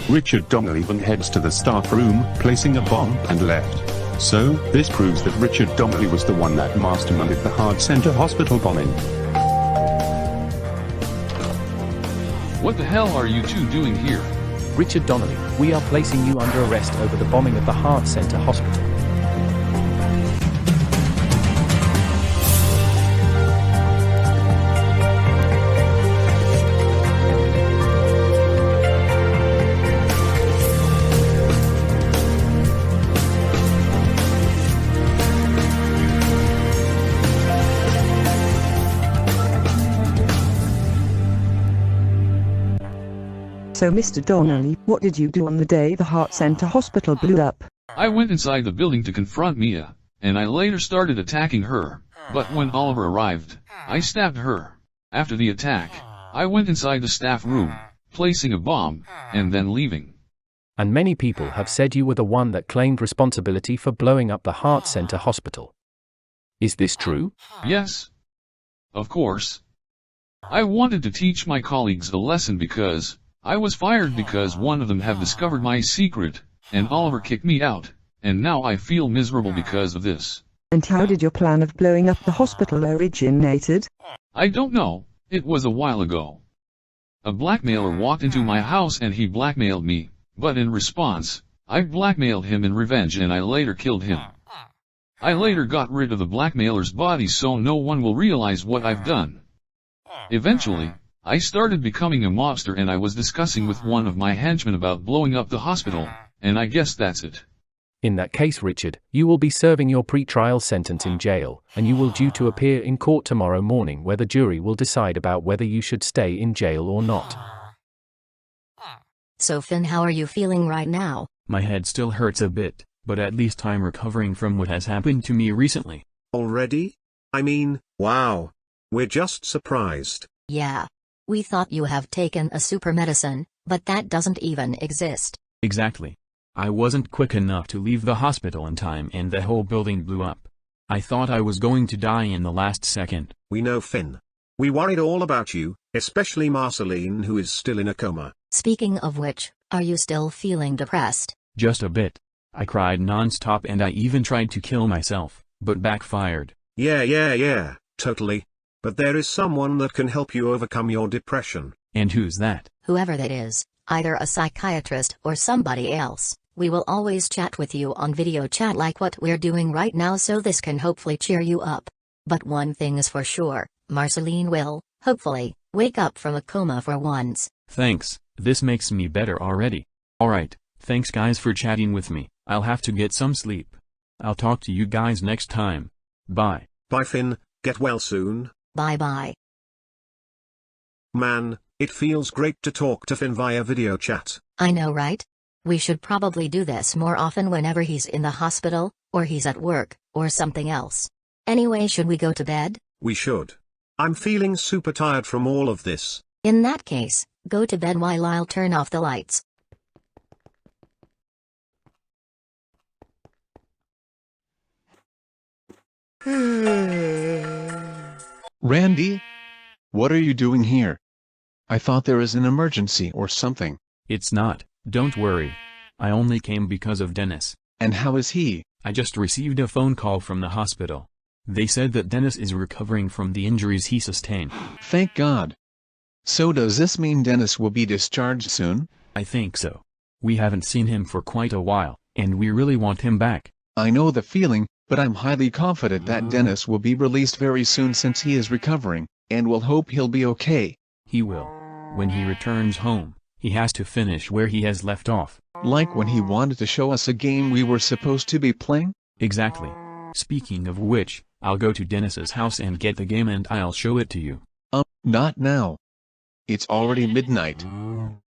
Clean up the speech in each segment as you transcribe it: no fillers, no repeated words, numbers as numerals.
Richard Donnelly then heads to the staff room, placing a bomb, and left. So, this proves that Richard Donnelly was the one that masterminded the Heart Center Hospital bombing. What the hell are you two doing here? Richard Donnelly, we are placing you under arrest over the bombing of the Heart Center Hospital. So Mr. Donnelly, what did you do on the day the Heart Center Hospital blew up? I went inside the building to confront Mia, and I later started attacking her, but when Oliver arrived, I stabbed her. After the attack, I went inside the staff room, placing a bomb, and then leaving. And many people have said you were the one that claimed responsibility for blowing up the Heart Center Hospital. Is this true? Yes. Of course. I wanted to teach my colleagues a lesson because I was fired because one of them have discovered my secret, and Oliver kicked me out, and now I feel miserable because of this. And how did your plan of blowing up the hospital originated? I don't know, it was a while ago. A blackmailer walked into my house and he blackmailed me, but in response, I blackmailed him in revenge and I later killed him. I later got rid of the blackmailer's body so no one will realize what I've done. Eventually, I started becoming a mobster and I was discussing with one of my henchmen about blowing up the hospital, and I guess that's it. In that case, Richard, you will be serving your pre-trial sentence in jail, and you will due to appear in court tomorrow morning where the jury will decide about whether you should stay in jail or not. So Finn, how are you feeling right now? My head still hurts a bit, but at least I'm recovering from what has happened to me recently. Already? I mean, wow. We're just surprised. Yeah. We thought you have taken a super medicine, but that doesn't even exist. Exactly. I wasn't quick enough to leave the hospital in time and the whole building blew up. I thought I was going to die in the last second. We know, Finn. We worried all about you, especially Marceline, who is still in a coma. Speaking of which, are you still feeling depressed? Just a bit. I cried non-stop and I even tried to kill myself, but backfired. Yeah, totally. But there is someone that can help you overcome your depression. And who's that? Whoever that is, either a psychiatrist or somebody else. We will always chat with you on video chat like what we're doing right now, so this can hopefully cheer you up. But one thing is for sure, Marceline will, hopefully, wake up from a coma for once. Thanks, this makes me better already. Alright, thanks guys for chatting with me. I'll have to get some sleep. I'll talk to you guys next time. Bye. Bye Finn, get well soon. Bye-bye. Man, it feels great to talk to Finn via video chat. I know, right? We should probably do this more often whenever he's in the hospital, or he's at work, or something else. Anyway, should we go to bed? We should. I'm feeling super tired from all of this. In that case, go to bed while I'll turn off the lights. Randy? What are you doing here? I thought there was an emergency or something. It's not, don't worry. I only came because of Dennis. And how is he? I just received a phone call from the hospital. They said that Dennis is recovering from the injuries he sustained. Thank God. So does this mean Dennis will be discharged soon? I think so. We haven't seen him for quite a while, and we really want him back. I know the feeling, but I'm highly confident that Dennis will be released very soon since he is recovering, and we'll hope he'll be okay. He will. When he returns home, he has to finish where he has left off. Like when he wanted to show us a game we were supposed to be playing? Exactly. Speaking of which, I'll go to Dennis's house and get the game and I'll show it to you. Not now. It's already midnight.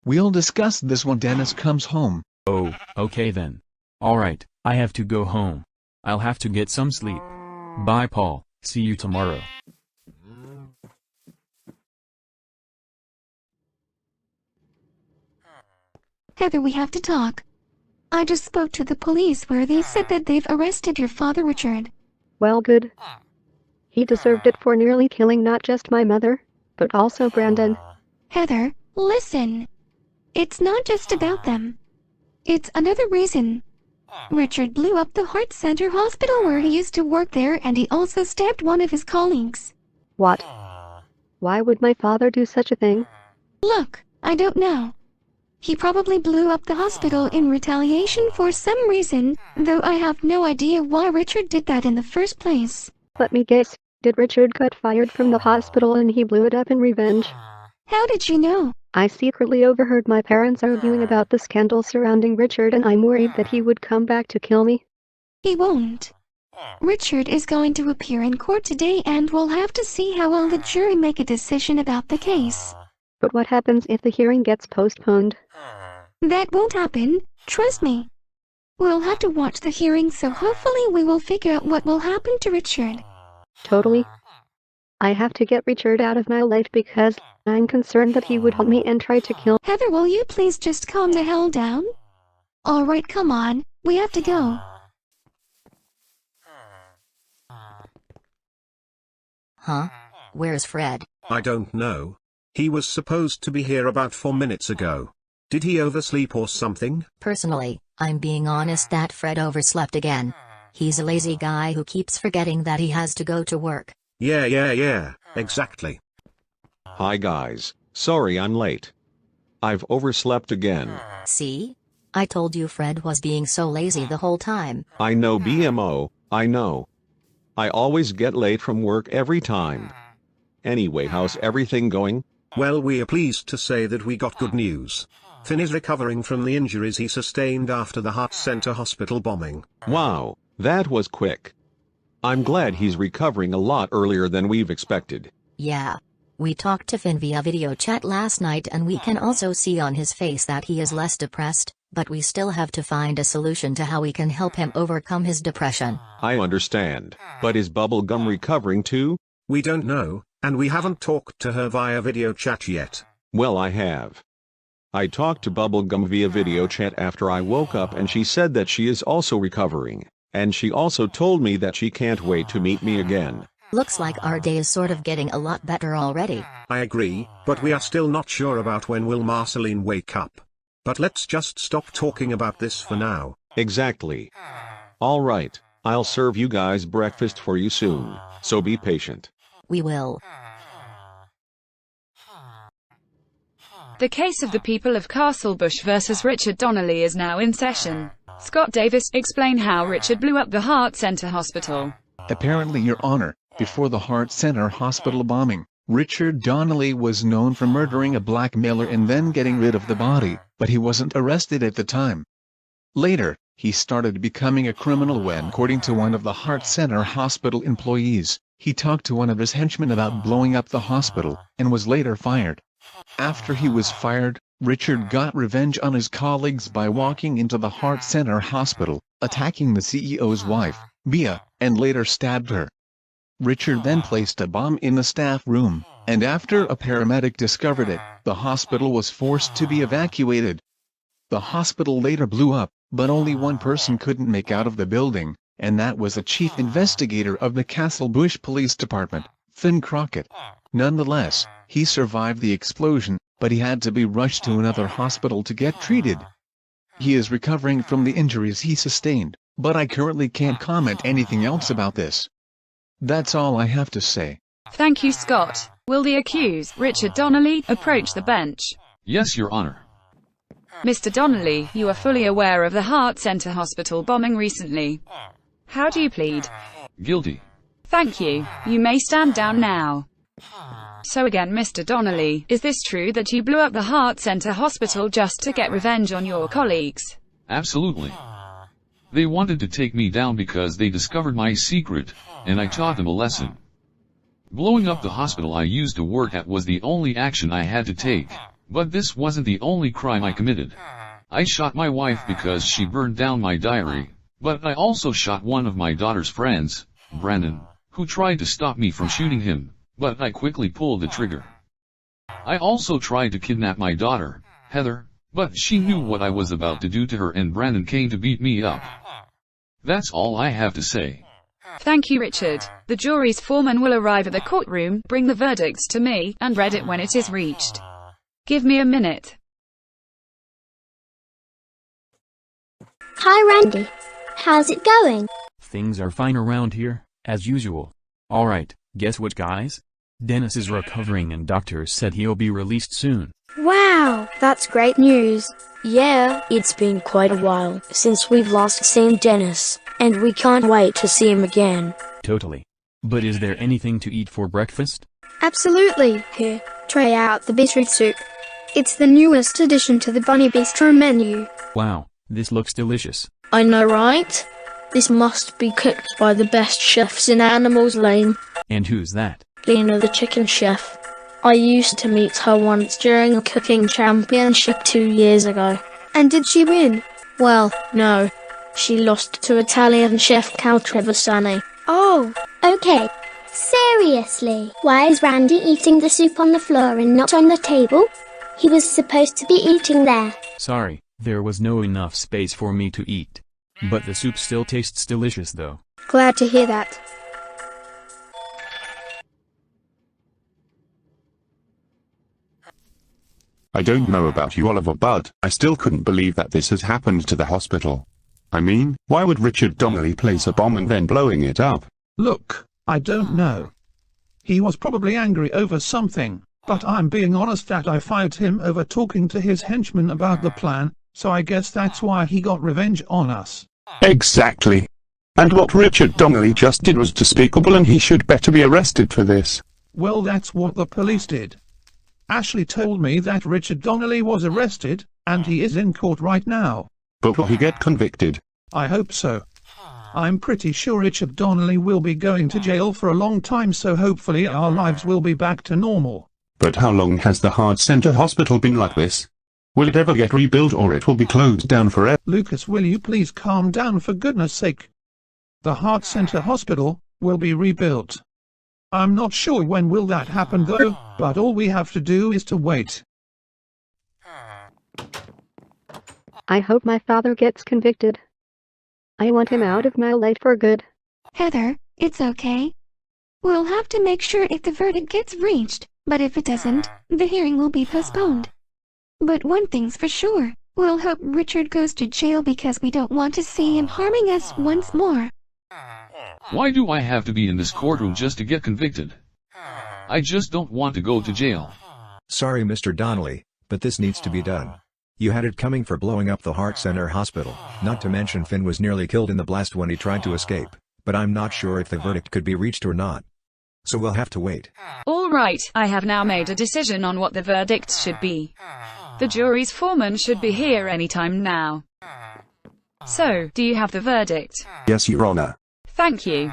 We'll discuss this when Dennis comes home. Oh, okay then. Alright, I have to go home. I'll have to get some sleep. Bye Paul, see you tomorrow. Heather, we have to talk. I just spoke to the police where they said that they've arrested your father, Richard. Well, good. He deserved it for nearly killing not just my mother, but also Brandon. Heather, listen. It's not just about them. It's another reason. Richard blew up the Heart Center hospital where he used to work there, and he also stabbed one of his colleagues. What? Why would my father do such a thing? Look, I don't know. He probably blew up the hospital in retaliation for some reason, though I have no idea why Richard did that in the first place. Let me guess. Did Richard get fired from the hospital and he blew it up in revenge? How did you know? I secretly overheard my parents arguing about the scandal surrounding Richard, and I'm worried that he would come back to kill me. He won't. Richard is going to appear in court today, and we'll have to see how will the jury make a decision about the case. But what happens if the hearing gets postponed? That won't happen, trust me. We'll have to watch the hearing, so hopefully we will figure out what will happen to Richard. Totally. I have to get Richard out of my life because I'm concerned that he would hunt me and try to kill. Heather, will you please just calm the hell down? Alright, come on, we have to go. Huh? Where's Fred? I don't know. He was supposed to be here about 4 minutes ago. Did he oversleep or something? Personally, I'm being honest that Fred overslept again. He's a lazy guy who keeps forgetting that he has to go to work. Yeah, exactly. Hi guys, sorry I'm late. I've overslept again. See? I told you Fred was being so lazy the whole time. I know BMO, I know. I always get late from work every time. Anyway, how's everything going? Well, we are pleased to say that we got good news. Finn is recovering from the injuries he sustained after the Heart Center hospital bombing. Wow, that was quick. I'm glad he's recovering a lot earlier than we've expected. Yeah. We talked to Finn via video chat last night, and we can also see on his face that he is less depressed, but we still have to find a solution to how we can help him overcome his depression. I understand, but is Bubblegum recovering too? We don't know, and we haven't talked to her via video chat yet. Well, I have. I talked to Bubblegum via video chat after I woke up, and she said that she is also recovering, and she also told me that she can't wait to meet me again. Looks like our day is sort of getting a lot better already. I agree, but we are still not sure about when will Marceline wake up. But let's just stop talking about this for now. Exactly. All right, I'll serve you guys breakfast for you soon, so be patient. We will. The case of the people of Castlebush versus Richard Donnelly is now in session. Scott Davis, explain how Richard blew up the Heart Center hospital. Apparently, Your Honor, before the Heart Center hospital bombing, Richard Donnelly was known for murdering a blackmailer and then getting rid of the body, but he wasn't arrested at the time. Later, he started becoming a criminal when, according to one of the Heart Center hospital employees, he talked to one of his henchmen about blowing up the hospital, and was later fired. After he was fired, Richard got revenge on his colleagues by walking into the Heart Center hospital, attacking the CEO's wife, Bea, and later stabbed her. Richard then placed a bomb in the staff room, and after a paramedic discovered it, the hospital was forced to be evacuated. The hospital later blew up, but only one person couldn't make out of the building, and that was the chief investigator of the Castlebush Police Department, Finn Crockett. Nonetheless, he survived the explosion, but he had to be rushed to another hospital to get treated. He is recovering from the injuries he sustained, but I currently can't comment anything else about this. That's all I have to say. Thank you, Scott. Will the accused, Richard Donnelly, approach the bench? Yes, Your Honor. Mr. Donnelly, you are fully aware of the Heart Center hospital bombing recently. How do you plead? Guilty. Thank you. You may stand down now. So again, Mr. Donnelly, is this true that you blew up the Heart Center hospital just to get revenge on your colleagues? Absolutely. They wanted to take me down because they discovered my secret, and I taught them a lesson. Blowing up the hospital I used to work at was the only action I had to take, but this wasn't the only crime I committed. I shot my wife because she burned down my diary, but I also shot one of my daughter's friends, Brandon, who tried to stop me from shooting him, but I quickly pulled the trigger. I also tried to kidnap my daughter, Heather, but she knew what I was about to do to her, and Brandon came to beat me up. That's all I have to say. Thank you, Richard. The jury's foreman will arrive at the courtroom, bring the verdicts to me, and read it when it is reached. Give me a minute. Hi Randy. How's it going? Things are fine around here, as usual. Alright, guess what guys? Dennis is recovering and doctors said he'll be released soon. Wow, that's great news. Yeah, it's been quite a while since we've last seen Dennis, and we can't wait to see him again. Totally. But is there anything to eat for breakfast? Absolutely. Here, try out the beetroot soup. It's the newest addition to the Bunny Bistro menu. Wow, this looks delicious. I know, right? This must be cooked by the best chefs in Animals Lane. And who's that? Lena the chicken chef. I used to meet her once during a cooking championship 2 years ago. And did she win? Well, no. She lost to Italian chef Cal Trevisani. Oh, okay. Seriously, why is Randy eating the soup on the floor and not on the table? He was supposed to be eating there. Sorry, there was no enough space for me to eat. But the soup still tastes delicious though. Glad to hear that. I don't know about you Oliver, but I still couldn't believe that this has happened to the hospital. I mean, why would Richard Donnelly place a bomb and then blowing it up? Look, I don't know. He was probably angry over something, but I'm being honest that I fired him over talking to his henchmen about the plan, so I guess that's why he got revenge on us. Exactly. And what Richard Donnelly just did was despicable and he should better be arrested for this. Well, that's what the police did. Ashley told me that Richard Donnelly was arrested, and he is in court right now. But will he get convicted? I hope so. I'm pretty sure Richard Donnelly will be going to jail for a long time, so hopefully our lives will be back to normal. But how long has the Heart Center Hospital been like this? Will it ever get rebuilt or it will be closed down forever? Lucas, will you please calm down for goodness sake? The Heart Center Hospital will be rebuilt. I'm not sure when will that happen though, but all we have to do is to wait. I hope my father gets convicted. I want him out of my life for good. Heather, it's okay. We'll have to make sure if the verdict gets reached, but if it doesn't, the hearing will be postponed. But one thing's for sure, we'll hope Richard goes to jail because we don't want to see him harming us once more. Why do I have to be in this courtroom just to get convicted? I just don't want to go to jail. Sorry Mr. Donnelly, but this needs to be done. You had it coming for blowing up the Heart Center Hospital, not to mention Finn was nearly killed in the blast when he tried to escape, but I'm not sure if the verdict could be reached or not. So we'll have to wait. Alright, I have now made a decision on what the verdict should be. The jury's foreman should be here anytime now. So, do you have the verdict? Yes, Your Honor. Thank you.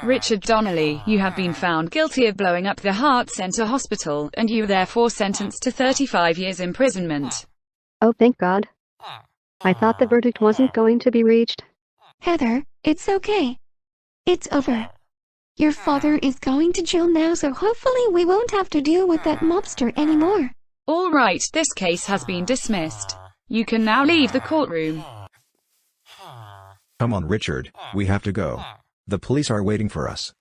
Richard Donnelly, you have been found guilty of blowing up the Heart Center Hospital, and you therefore sentenced to 35 years imprisonment. Oh, thank God. I thought the verdict wasn't going to be reached. Heather, it's okay. It's over. Your father is going to jail now, so hopefully we won't have to deal with that mobster anymore. Alright, this case has been dismissed. You can now leave the courtroom. Come on Richard, we have to go. The police are waiting for us.